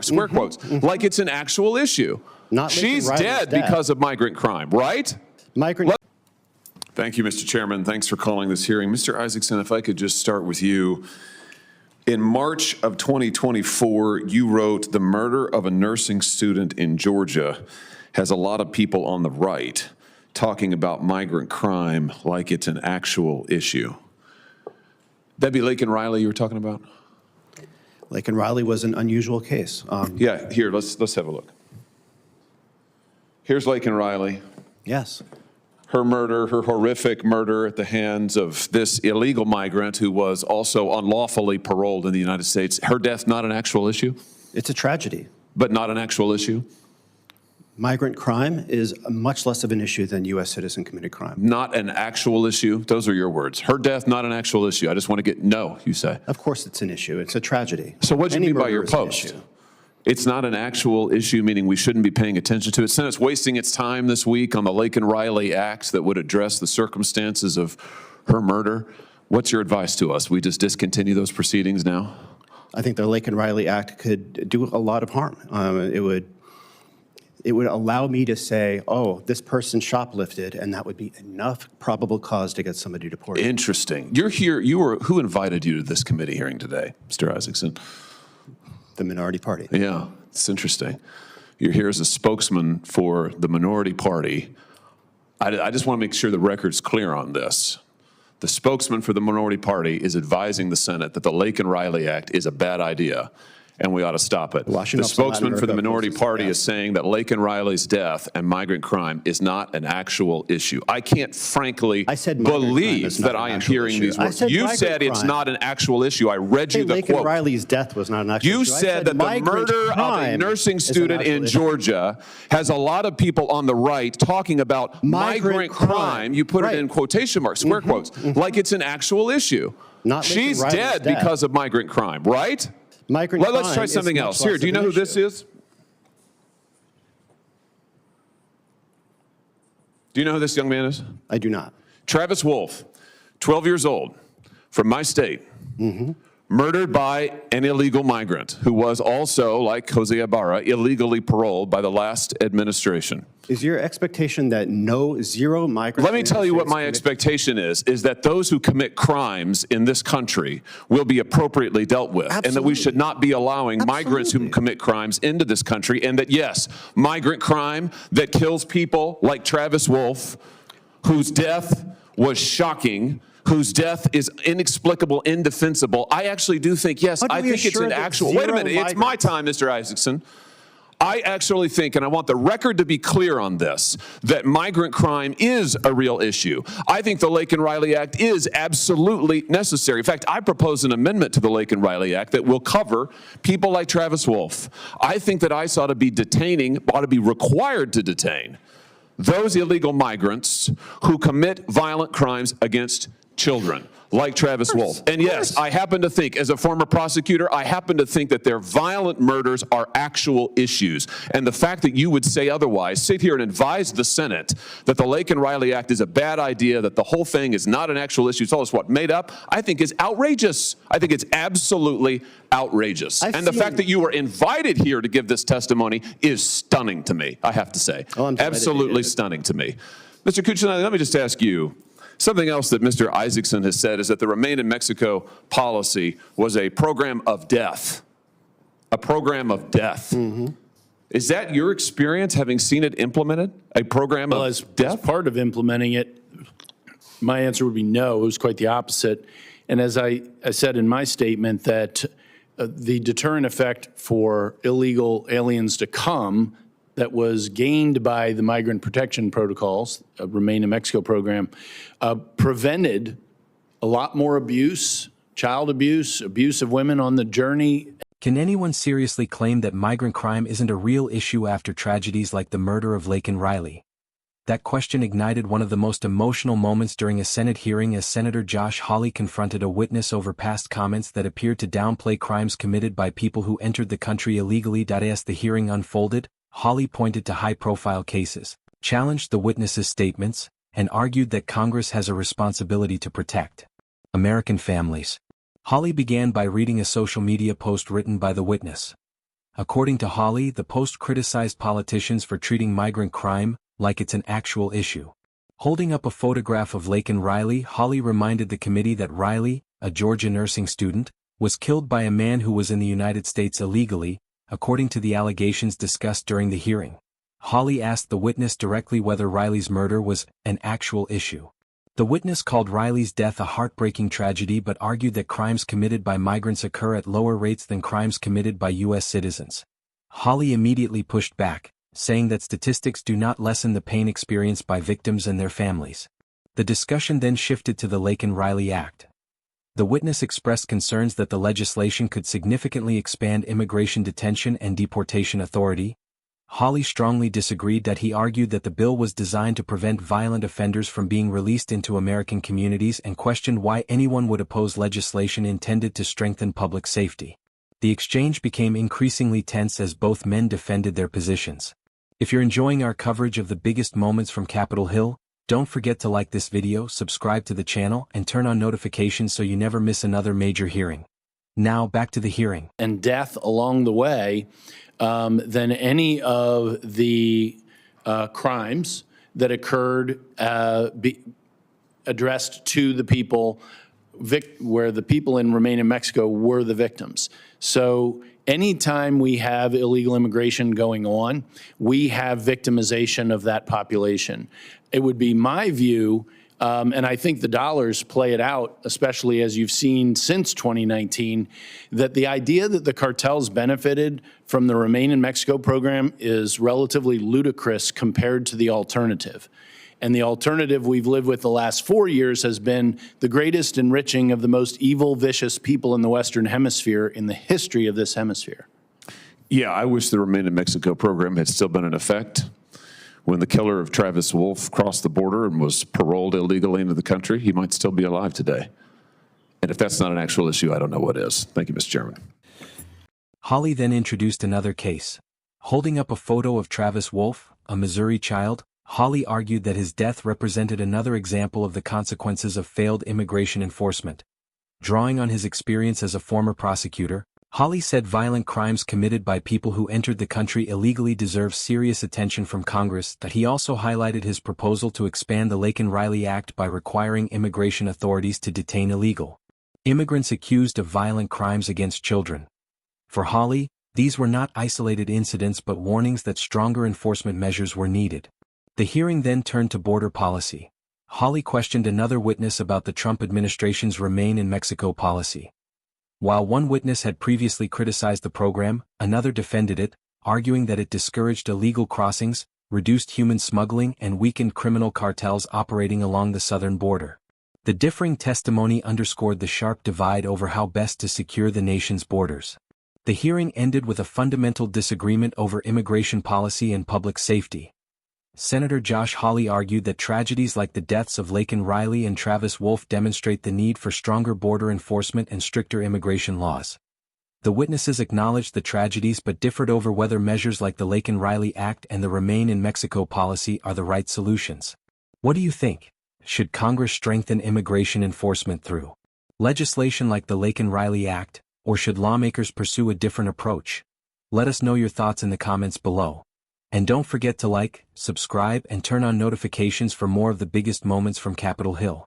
Square quotes, like it's an actual issue. She's dead because of migrant crime, right? Thank you, Mr. Chairman. Thanks for calling this hearing. Mr. Isaacson, if I could just start with you. In March of 2024, you wrote, "The murder of a nursing student in Georgia has a lot of people on the right talking about migrant crime like it's an actual issue." That'd be Laken Riley you were talking about? Laken Riley was an unusual case. Yeah, here, let's have a look. Here's Laken Riley. Yes. Her murder, her horrific murder at the hands of this illegal migrant who was also unlawfully paroled in the United States. Her death, not an actual issue? It's a tragedy. But not an actual issue? Migrant crime is much less of an issue than U.S. citizen committed crime. Not an actual issue? Those are your words. Her death, not an actual issue. I just want to get, no, you say. Of course it's an issue. It's a tragedy. So what do you mean by your post? It's not an actual issue, meaning we shouldn't be paying attention to it. Senate's wasting its time this week on the Laken Riley Act that would address the circumstances of her murder. What's your advice to us? We just discontinue those proceedings now? I think the Laken Riley Act could do a lot of harm. It would allow me to say, oh, this person shoplifted, and that would be enough probable cause to get somebody deported. Interesting. You're here. Who invited you to this committee hearing today, Mr. Isaacson? The minority party. Yeah, it's interesting. You're here as a spokesman for the minority party. I just want to make sure the record's clear on this. The spokesman for the minority party is advising the Senate that the Laken Riley Act is a bad idea and we ought to stop it. The spokesman for the minority party is saying that Laken Riley's death and migrant crime is not an actual issue. I can't frankly believe that I am hearing these words. You said it's not an actual issue. I read you the quote. Laken Riley's death was not an actual issue. You said that the murder of a nursing student in Georgia has a lot of people on the right talking about migrant crime. You put it in quotation marks, square quotes, like it's an actual issue. She's dead because of migrant crime, right? Let's try something else. Here, do you know who this is? Do you know who this young man is? I do not. Travis Wolfe, 12 years old, from my state, murdered by an illegal migrant who was also, like Jose Ibarra, illegally paroled by the last administration. Is your expectation that zero migrants? Let me tell you what my expectation is that those who commit crimes in this country will be appropriately dealt with. Absolutely. And that we should not be allowing migrants who commit crimes into this country, and that, yes, migrant crime that kills people like Travis Wolfe, whose death was shocking, whose death is inexplicable, indefensible. I actually do think, yes, I think it's an actual, wait a minute, it's my time, Mr. Isaacson. I actually think, and I want the record to be clear on this, that migrant crime is a real issue. I think the Laken Riley Act is absolutely necessary. In fact, I propose an amendment to the Laken Riley Act that will cover people like Travis Wolfe. I think that ICE ought to be required to detain those illegal migrants who commit violent crimes against children, like Travis Wolfe. And yes, I happen to think, as a former prosecutor, I happen to think that their violent murders are actual issues. And the fact that you would say otherwise, sit here and advise the Senate that the Laken Riley Act is a bad idea, that the whole thing is not an actual issue, it's all made up, I think is outrageous. I think it's absolutely outrageous. And the fact that you were invited here to give this testimony is stunning to me, I have to say. Absolutely stunning to me. Mr. Kucinich, let me just ask you, something else that Mr. Isaacson has said is that the Remain in Mexico policy was a program of death. A program of death. Is that your experience, having seen it implemented? A program of death? As part of implementing it, my answer would be no. It was quite the opposite. And as I said in my statement, that the deterrent effect for illegal aliens to come that was gained by the migrant protection protocols, Remain in Mexico program, prevented a lot more abuse, child abuse, abuse of women on the journey. Can anyone seriously claim that migrant crime isn't a real issue after tragedies like the murder of Laken Riley? That question ignited one of the most emotional moments during a Senate hearing as Senator Josh Hawley confronted a witness over past comments that appeared to downplay crimes committed by people who entered the country illegally. As the hearing unfolded, Hawley pointed to high-profile cases, challenged the witness's statements, and argued that Congress has a responsibility to protect American families. Hawley began by reading a social media post written by the witness. According to Hawley, the Post criticized politicians for treating migrant crime like it's an actual issue. Holding up a photograph of Laken Riley, Hawley reminded the committee that Riley, a Georgia nursing student, was killed by a man who was in the United States illegally, according to the allegations discussed during the hearing. Hawley asked the witness directly whether Riley's murder was an actual issue. The witness called Riley's death a heartbreaking tragedy but argued that crimes committed by migrants occur at lower rates than crimes committed by U.S. citizens. Hawley immediately pushed back, saying that statistics do not lessen the pain experienced by victims and their families. The discussion then shifted to the Laken Riley Act. The witness expressed concerns that the legislation could significantly expand immigration detention and deportation authority. Hawley strongly disagreed that he argued that the bill was designed to prevent violent offenders from being released into American communities and questioned why anyone would oppose legislation intended to strengthen public safety. The exchange became increasingly tense as both men defended their positions. If you're enjoying our coverage of the biggest moments from Capitol Hill, don't forget to like this video, subscribe to the channel, and turn on notifications so you never miss another major hearing. Now back to the hearing. And death along the way than any of the crimes that occurred addressed to the people where the people in Remain in Mexico were the victims. So anytime we have illegal immigration going on, we have victimization of that population. It would be my view, and I think the dollars play it out, especially as you've seen since 2019, that the idea that the cartels benefited from the Remain in Mexico program is relatively ludicrous compared to the alternative. And the alternative we've lived with the last 4 years has been the greatest enriching of the most evil, vicious people in the Western Hemisphere in the history of this hemisphere. Yeah, I wish the Remain in Mexico program had still been in effect. When the killer of Travis Wolfe crossed the border and was paroled illegally into the country, he might still be alive today. And if that's not an actual issue, I don't know what is. Thank you, Mr. Chairman. Hawley then introduced another case. Holding up a photo of Travis Wolfe, a Missouri child, Hawley argued that his death represented another example of the consequences of failed immigration enforcement. Drawing on his experience as a former prosecutor, Hawley said violent crimes committed by people who entered the country illegally deserve serious attention from Congress. That he also highlighted his proposal to expand the Laken Riley Act by requiring immigration authorities to detain illegal immigrants accused of violent crimes against children. For Hawley, these were not isolated incidents but warnings that stronger enforcement measures were needed. The hearing then turned to border policy. Hawley questioned another witness about the Trump administration's Remain in Mexico policy. While one witness had previously criticized the program, another defended it, arguing that it discouraged illegal crossings, reduced human smuggling, and weakened criminal cartels operating along the southern border. The differing testimony underscored the sharp divide over how best to secure the nation's borders. The hearing ended with a fundamental disagreement over immigration policy and public safety. Senator Josh Hawley argued that tragedies like the deaths of Laken Riley and Travis Wolfe demonstrate the need for stronger border enforcement and stricter immigration laws. The witnesses acknowledged the tragedies but differed over whether measures like the Laken Riley Act and the Remain in Mexico policy are the right solutions. What do you think? Should Congress strengthen immigration enforcement through legislation like the Laken Riley Act, or should lawmakers pursue a different approach? Let us know your thoughts in the comments below. And don't forget to like, subscribe, and turn on notifications for more of the biggest moments from Capitol Hill.